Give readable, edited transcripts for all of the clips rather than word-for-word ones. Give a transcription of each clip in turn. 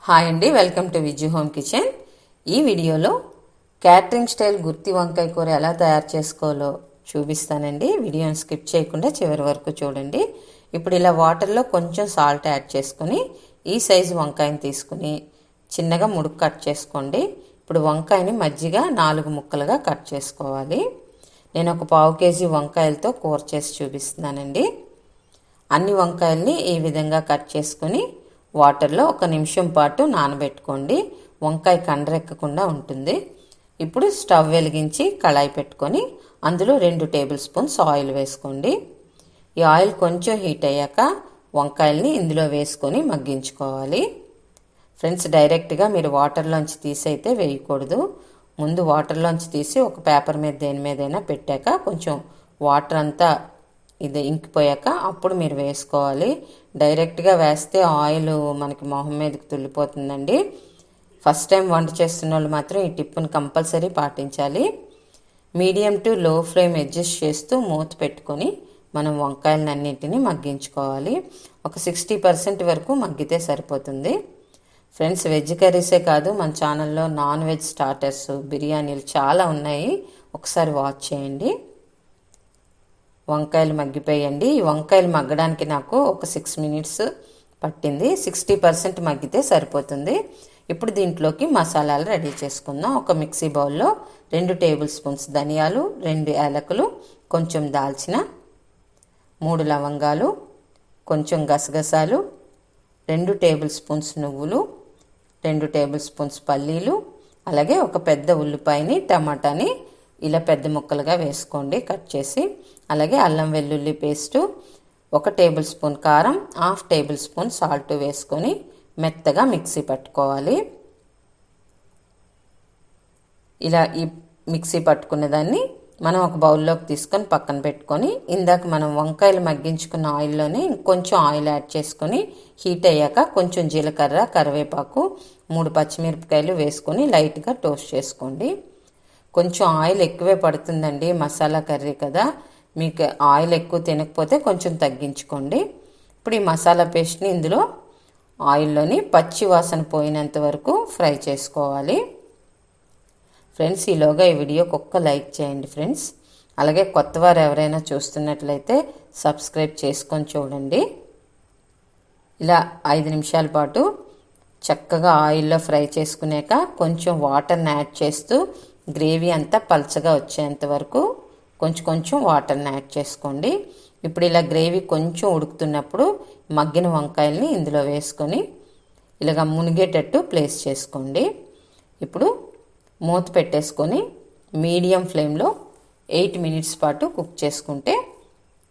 Hi అండి, welcome to Viju home kitchen. ఈ వీడియోలో క్యాటరింగ్ స్టైల్ గుత్తి వంకాయ కూర ఎలా తయారు చేసుకోవాలో చూపిస్తానండి. వీడియోని స్కిప్ చేయకుండా చివరి వరకు చూడండి. ఇప్పుడు ఇలా వాటర్లో కొంచెం సాల్ట్ యాడ్ చేసుకుని ఈ సైజు వంకాయని తీసుకుని చిన్నగా ముడుకు కట్ చేసుకోండి. ఇప్పుడు వంకాయని మజ్జిగ 4 ముక్కలుగా కట్ చేసుకోవాలి. నేను ఒక 1/2 కేజీ వంకాయలతో కూర చేసి చూపిస్తున్నానండి. అన్ని వంకాయల్ని ఈ విధంగా కట్ చేసుకుని వాటర్లో 1 నిమిషం పాటు నానబెట్టుకోండి. వంకాయ కండరెక్కకుండా ఉంటుంది. ఇప్పుడు స్టవ్ వెలిగించి కళాయి పెట్టుకొని అందులో 2 టేబుల్ స్పూన్స్ ఆయిల్ వేసుకోండి. ఈ ఆయిల్ కొంచెం హీట్ అయ్యాక వంకాయల్ని ఇందులో వేసుకొని మగ్గించుకోవాలి. ఫ్రెండ్స్, డైరెక్ట్గా మీరు వాటర్లోంచి తీసి అయితే వేయకూడదు. ముందు వాటర్లోంచి తీసి ఒక పేపర్ మీద దేని మీదైనా పెట్టాక కొంచెం వాటర్ అంతా ఇది ఇంకిపోయాక అప్పుడు మీరు వేసుకోవాలి. డైరెక్ట్గా వేస్తే ఆయిల్ మనకి మొహం మీదకి తుల్లిపోతుందండి. ఫస్ట్ టైం వంట చేస్తున్న వాళ్ళు మాత్రం ఈ టిప్ని కంపల్సరీ పాటించాలి. మీడియం టు లో ఫ్లేమ్ అడ్జస్ట్ చేస్తూ మూత పెట్టుకొని మనం వంకాయలను అన్నింటినీ మగ్గించుకోవాలి. ఒక 60% వరకు మగ్గితే సరిపోతుంది. ఫ్రెండ్స్, వెజ్ కర్రీసే కాదు, మన ఛానల్లో నాన్ వెజ్ స్టార్టర్స్, బిర్యానీలు చాలా ఉన్నాయి. ఒకసారి వాచ్ చేయండి. వంకాయలు మగ్గిపోయండి. ఈ వంకాయలు మగ్గడానికి నాకు ఒక 6 మినిట్స్ పట్టింది. 60% మగ్గితే సరిపోతుంది. ఇప్పుడు దీంట్లోకి మసాలాలు రెడీ చేసుకుందాం. ఒక మిక్సీ బౌల్లో 2 టేబుల్ స్పూన్స్ ధనియాలు, 2 యాలకులు, కొంచెం దాల్చిన, 3 లవంగాలు, కొంచెం గసగసాలు, 2 టేబుల్ స్పూన్స్ నువ్వులు, 2 టేబుల్ స్పూన్స్ పల్లీలు, అలాగే ఒక పెద్ద ఉల్లిపాయని, టమాటాని ఇలా పెద్ద ముక్కలుగా వేసుకోండి కట్ చేసి. అలాగే అల్లం వెల్లుల్లి పేస్టు, 1 టేబుల్ స్పూన్ కారం, 1/2 టేబుల్ స్పూన్ సాల్ట్ వేసుకొని మెత్తగా మిక్సీ పట్టుకోవాలి. ఇలా ఈ మిక్సీ పట్టుకున్న దాన్ని మనం ఒక బౌల్లోకి తీసుకొని పక్కన పెట్టుకొని ఇందాక మనం వంకాయలు మగ్గించుకున్న ఆయిల్లోనే ఇంకొంచెం ఆయిల్ యాడ్ చేసుకొని హీట్ అయ్యాక కొంచెం జీలకర్ర, కరివేపాకు, 3 పచ్చిమిరపకాయలు వేసుకొని లైట్గా టోస్ట్ చేసుకోండి. కొంచెం ఆయిల్ ఎక్కువే పడుతుందండి, మసాలా కర్రీ కదా. మీకు ఆయిల్ ఎక్కువ తినకపోతే కొంచెం తగ్గించుకోండి. ఇప్పుడు ఈ మసాలా పేస్ట్ని ఇందులో ఆయిల్లోని పచ్చి వాసన పోయినంత వరకు ఫ్రై చేసుకోవాలి. ఫ్రెండ్స్, ఈలోగా ఈ వీడియోకి ఒక్క లైక్ చేయండి ఫ్రెండ్స్. అలాగే కొత్త వారు ఎవరైనా చూస్తున్నట్లయితే సబ్స్క్రైబ్ చేసుకొని చూడండి. ఇలా 5 నిమిషాల పాటు చక్కగా ఆయిల్లో ఫ్రై చేసుకునేక కొంచెం వాటర్ని యాడ్ చేస్తూ గ్రేవీ అంతా పల్చగా వచ్చేంత వరకు కొంచెం వాటర్ని యాడ్ చేసుకోండి. ఇప్పుడు ఇలా గ్రేవీ కొంచెం ఉడుకుతున్నప్పుడు మగ్గిన వంకాయల్ని ఇందులో వేసుకొని ఇలాగ మునిగేటట్టు ప్లేస్ చేసుకోండి. ఇప్పుడు మూత పెట్టేసుకొని మీడియం ఫ్లేమ్లో 8 మినిట్స్ పాటు కుక్ చేసుకుంటే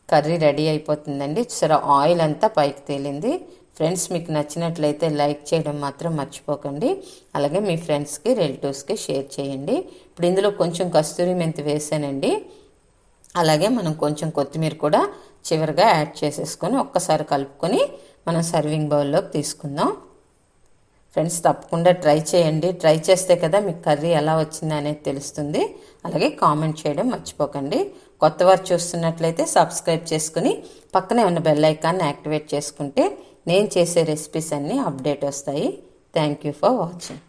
కర్రీ రెడీ అయిపోతుందండి. సరే, ఆయిల్ అంతా పైకి తేలింది. ఫ్రెండ్స్, మీకు నచ్చినట్లయితే లైక్ చేయడం మాత్రం మర్చిపోకండి. అలాగే మీ ఫ్రెండ్స్కి, రిలేటివ్స్కి షేర్ చేయండి. ఇప్పుడు ఇందులో కొంచెం కస్తూరి మెంతి వేసానండి. అలాగే మనం కొంచెం కొత్తిమీర కూడా చివరిగా యాడ్ చేసేసుకొని ఒక్కసారి కలుపుకొని మనం సర్వింగ్ బౌల్లోకి తీసుకుందాం. ఫ్రెండ్స్, తప్పకుండా ట్రై చేయండి. ట్రై చేస్తే కదా మీకు కర్రీ ఎలా వచ్చింది అనేది తెలుస్తుంది. అలాగే కామెంట్ చేయడం మర్చిపోకండి. కొత్త వారు చూస్తున్నట్లయితే సబ్స్క్రైబ్ చేసుకుని పక్కనే ఉన్న బెల్ ఐకాన్ని యాక్టివేట్ చేసుకుంటే నేను చేసే రెసిపీస్ అన్నీ అప్డేట్ వస్తాయి. Thank you for watching.